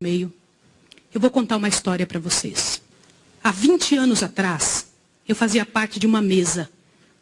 Meio. Eu vou contar uma história para vocês. Há 20 anos atrás, eu fazia parte de uma mesa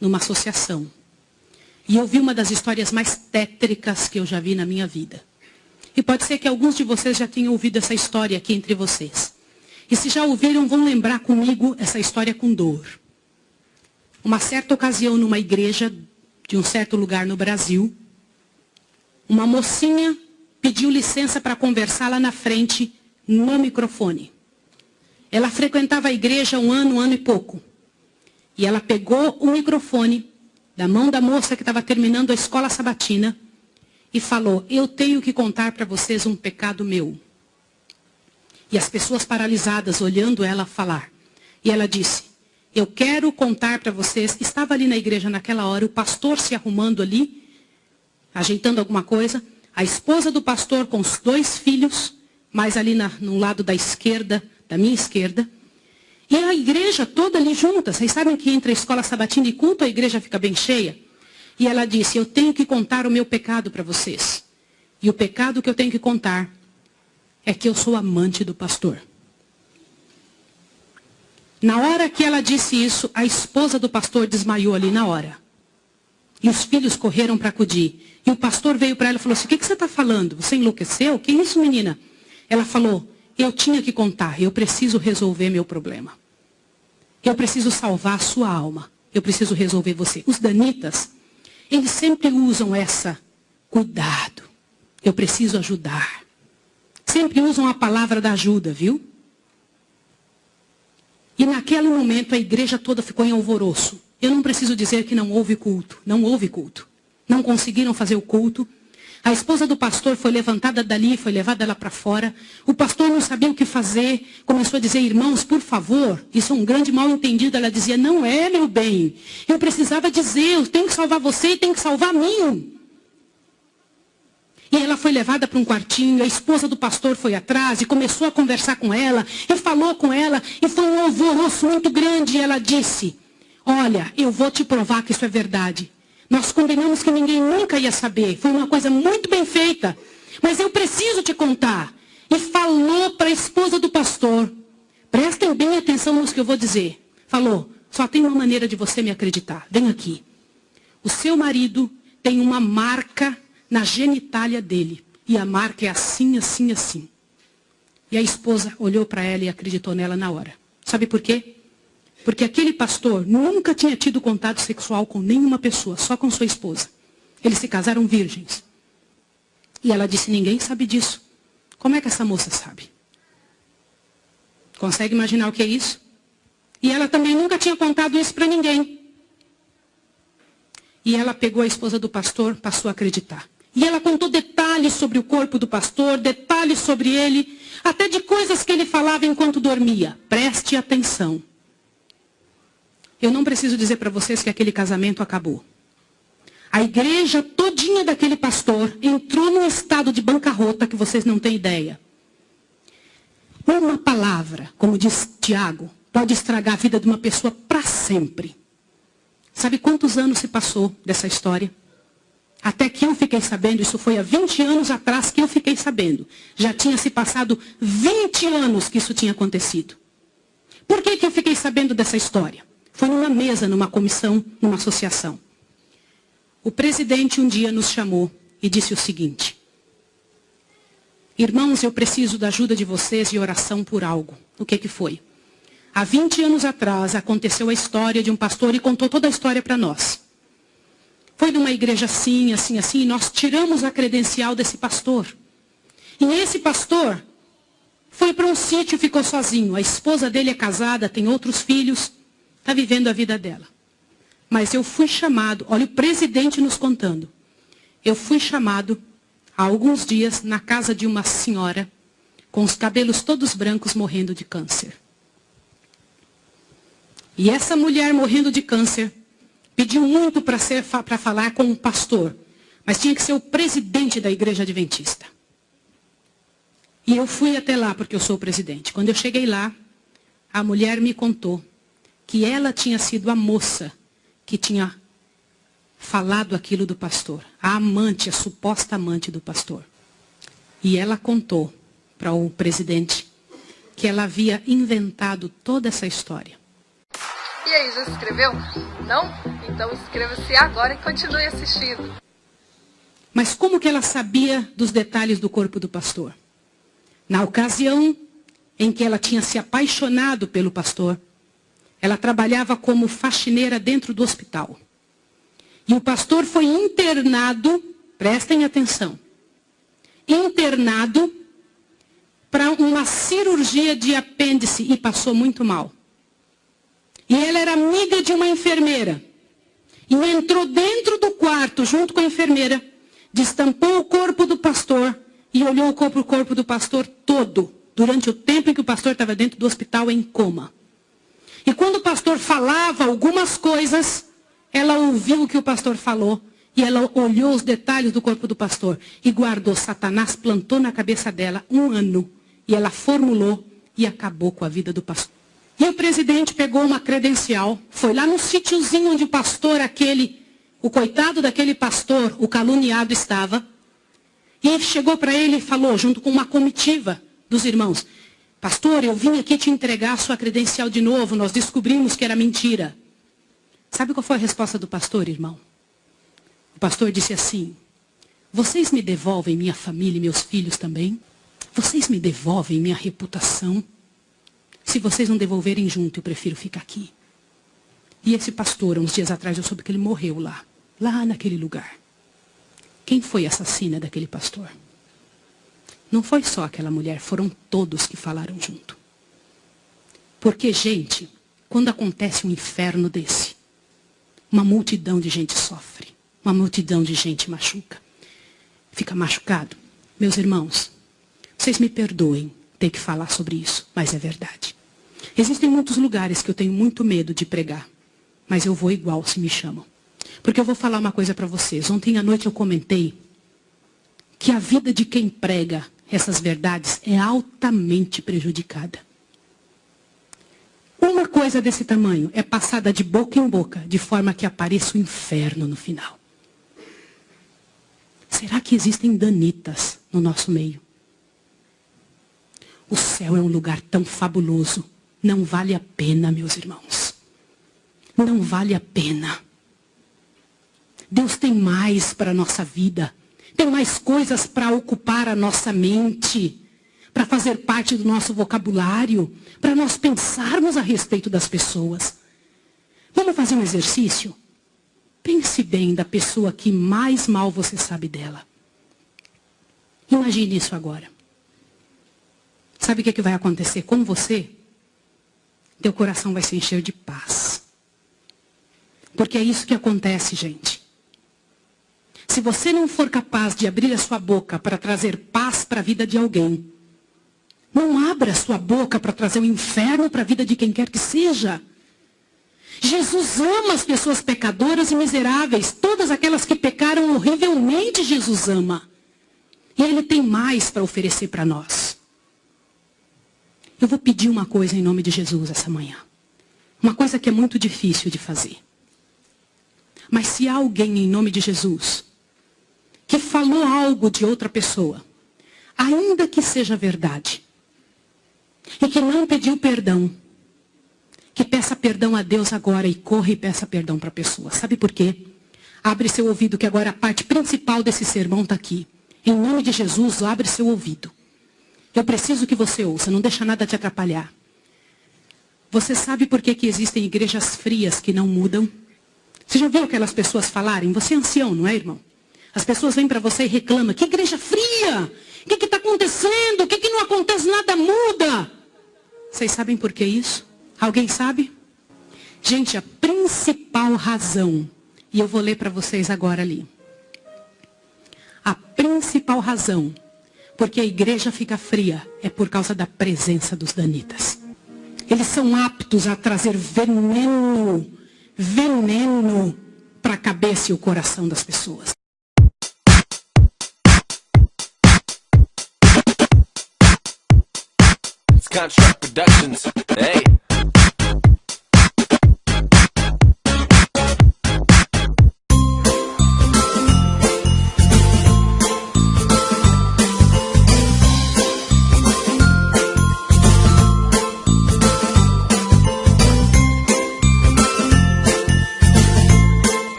numa associação. E eu vi uma das histórias mais tétricas que eu já vi na minha vida. E pode ser que alguns de vocês já tenham ouvido essa história aqui entre vocês. E se já ouviram, vão lembrar comigo essa história com dor. Uma certa ocasião, numa igreja de um certo lugar no Brasil, uma mocinha pediu licença para conversar lá na frente, no microfone. Ela frequentava a igreja um ano e pouco. E ela pegou o microfone da mão da moça que estava terminando a escola sabatina e falou: eu tenho que contar para vocês um pecado meu. E as pessoas paralisadas olhando ela falar. E ela disse: eu quero contar para vocês. Estava ali na igreja naquela hora, o pastor se arrumando ali, ajeitando alguma coisa. A esposa do pastor com os 2 filhos, mais ali no lado da esquerda, da minha esquerda. E a igreja toda ali junta. Vocês sabem que entre a escola sabatina e culto a igreja fica bem cheia? E ela disse: eu tenho que contar o meu pecado para vocês. E o pecado que eu tenho que contar é que eu sou amante do pastor. Na hora que ela disse isso, a esposa do pastor desmaiou ali na hora. E os filhos correram para acudir. E o pastor veio para ela e falou assim: o que você está falando? Você enlouqueceu? Que isso, menina? Ela falou: eu tinha que contar, eu preciso resolver meu problema. Eu preciso salvar a sua alma. Eu preciso resolver você. Os danitas, eles sempre usam essa: cuidado, eu preciso ajudar. Sempre usam a palavra da ajuda, viu? E naquele momento a igreja toda ficou em alvoroço. Eu não preciso dizer que não houve culto. Não houve culto. Não conseguiram fazer o culto. A esposa do pastor foi levantada dali, foi levada lá para fora. O pastor não sabia o que fazer. Começou a dizer: irmãos, por favor. Isso é um grande mal entendido. Ela dizia: não é, meu bem. Eu precisava dizer, eu tenho que salvar você e tenho que salvar a mim. E ela foi levada para um quartinho, a esposa do pastor foi atrás e começou a conversar com ela, e falou com ela, e foi um alvoroço muito grande. E ela disse: olha, eu vou te provar que isso é verdade. Nós combinamos que ninguém nunca ia saber, foi uma coisa muito bem feita, mas eu preciso te contar. E falou para a esposa do pastor: prestem bem atenção no que eu vou dizer. Falou: só tem uma maneira de você me acreditar, vem aqui. O seu marido tem uma marca na genitália dele. E a marca é assim, assim, assim. E a esposa olhou para ela e acreditou nela na hora. Sabe por quê? Porque aquele pastor nunca tinha tido contato sexual com nenhuma pessoa, só com sua esposa. Eles se casaram virgens. E ela disse: ninguém sabe disso. Como é que essa moça sabe? Consegue imaginar o que é isso? E ela também nunca tinha contado isso para ninguém. E ela pegou a esposa do pastor, passou a acreditar. E ela contou detalhes sobre o corpo do pastor, detalhes sobre ele, até de coisas que ele falava enquanto dormia. Preste atenção. Eu não preciso dizer para vocês que aquele casamento acabou. A igreja todinha daquele pastor entrou num estado de bancarrota que vocês não têm ideia. Uma palavra, como diz Tiago, pode estragar a vida de uma pessoa para sempre. Sabe quantos anos se passou dessa história? Até que eu fiquei sabendo, isso foi há 20 anos atrás que eu fiquei sabendo. Já tinha se passado 20 anos que isso tinha acontecido. Por que eu fiquei sabendo dessa história? Foi numa mesa, numa comissão, numa associação. O presidente um dia nos chamou e disse o seguinte: irmãos, eu preciso da ajuda de vocês e oração por algo. O que foi? Há 20 anos atrás aconteceu a história de um pastor e contou toda a história para nós. Foi numa igreja assim, assim, assim, e nós tiramos a credencial desse pastor. E esse pastor foi para um sítio e ficou sozinho. A esposa dele é casada, tem outros filhos, está vivendo a vida dela. Mas eu fui chamado, olha o presidente nos contando. Eu fui chamado há alguns dias na casa de uma senhora com os cabelos todos brancos morrendo de câncer. E essa mulher morrendo de câncer pediu muito para falar com um pastor, mas tinha que ser o presidente da igreja adventista. E eu fui até lá porque eu sou o presidente. Quando eu cheguei lá, a mulher me contou que ela tinha sido a moça que tinha falado aquilo do pastor. A amante, a suposta amante do pastor. E ela contou para o presidente que ela havia inventado toda essa história. E aí, já se inscreveu? Não? Então inscreva-se agora e continue assistindo. Mas como que ela sabia dos detalhes do corpo do pastor? Na ocasião em que ela tinha se apaixonado pelo pastor, ela trabalhava como faxineira dentro do hospital. E o pastor foi internado, prestem atenção, internado para uma cirurgia de apêndice e passou muito mal. E ela era amiga de uma enfermeira. E entrou dentro do quarto junto com a enfermeira, destampou o corpo do pastor e olhou o corpo do pastor todo, durante o tempo em que o pastor estava dentro do hospital em coma. E quando o pastor falava algumas coisas, ela ouviu o que o pastor falou e ela olhou os detalhes do corpo do pastor e guardou. Satanás plantou na cabeça dela 1 ano e ela formulou e acabou com a vida do pastor. E o presidente pegou uma credencial, foi lá no sítiozinho onde o pastor o coitado daquele pastor, o caluniado estava, e chegou para ele e falou, junto com uma comitiva dos irmãos, pastor, eu vim aqui te entregar a sua credencial de novo, nós descobrimos que era mentira. Sabe qual foi a resposta do pastor, irmão? O pastor disse assim, vocês me devolvem minha família e meus filhos também? Vocês me devolvem minha reputação? Se vocês não devolverem junto, eu prefiro ficar aqui. E esse pastor, uns dias atrás, eu soube que ele morreu lá naquele lugar. Quem foi a assassina daquele pastor? Não foi só aquela mulher, foram todos que falaram junto. Porque, gente, quando acontece um inferno desse, uma multidão de gente sofre, uma multidão de gente machuca. Fica machucado. Meus irmãos, vocês me perdoem ter que falar sobre isso, mas é verdade. Existem muitos lugares que eu tenho muito medo de pregar, mas eu vou igual se me chamam. Porque eu vou falar uma coisa para vocês. Ontem à noite eu comentei que a vida de quem prega essas verdades é altamente prejudicada. Uma coisa desse tamanho é passada de boca em boca, de forma que apareça o inferno no final. Será que existem danitas no nosso meio? O céu é um lugar tão fabuloso. Não vale a pena, meus irmãos. Não vale a pena. Deus tem mais para a nossa vida. Tem mais coisas para ocupar a nossa mente. Para fazer parte do nosso vocabulário. Para nós pensarmos a respeito das pessoas. Vamos fazer um exercício? Pense bem da pessoa que mais mal você sabe dela. Imagine isso agora. Sabe o que vai acontecer com você? Teu coração vai se encher de paz. Porque é isso que acontece, gente. Se você não for capaz de abrir a sua boca para trazer paz para a vida de alguém, não abra a sua boca para trazer o inferno para a vida de quem quer que seja. Jesus ama as pessoas pecadoras e miseráveis. Todas aquelas que pecaram horrivelmente, Jesus ama. E Ele tem mais para oferecer para nós. Eu vou pedir uma coisa em nome de Jesus essa manhã. Uma coisa que é muito difícil de fazer. Mas se há alguém em nome de Jesus que falou algo de outra pessoa, ainda que seja verdade, e que não pediu perdão, que peça perdão a Deus agora e corra e peça perdão para a pessoa. Sabe por quê? Abre seu ouvido, que agora a parte principal desse sermão está aqui. Em nome de Jesus, abre seu ouvido. Eu preciso que você ouça, não deixa nada te atrapalhar. Você sabe por que existem igrejas frias que não mudam? Você já viu aquelas pessoas falarem? Você é ancião, não é, irmão? As pessoas vêm para você e reclamam. Que igreja fria! O que está acontecendo? O que não acontece? Nada muda. Vocês sabem por que isso? Alguém sabe? Gente, a principal razão, e eu vou ler para vocês agora ali. A principal razão porque a igreja fica fria é por causa da presença dos danitas. Eles são aptos a trazer veneno para a cabeça e o coração das pessoas. Contract Productions. Hey.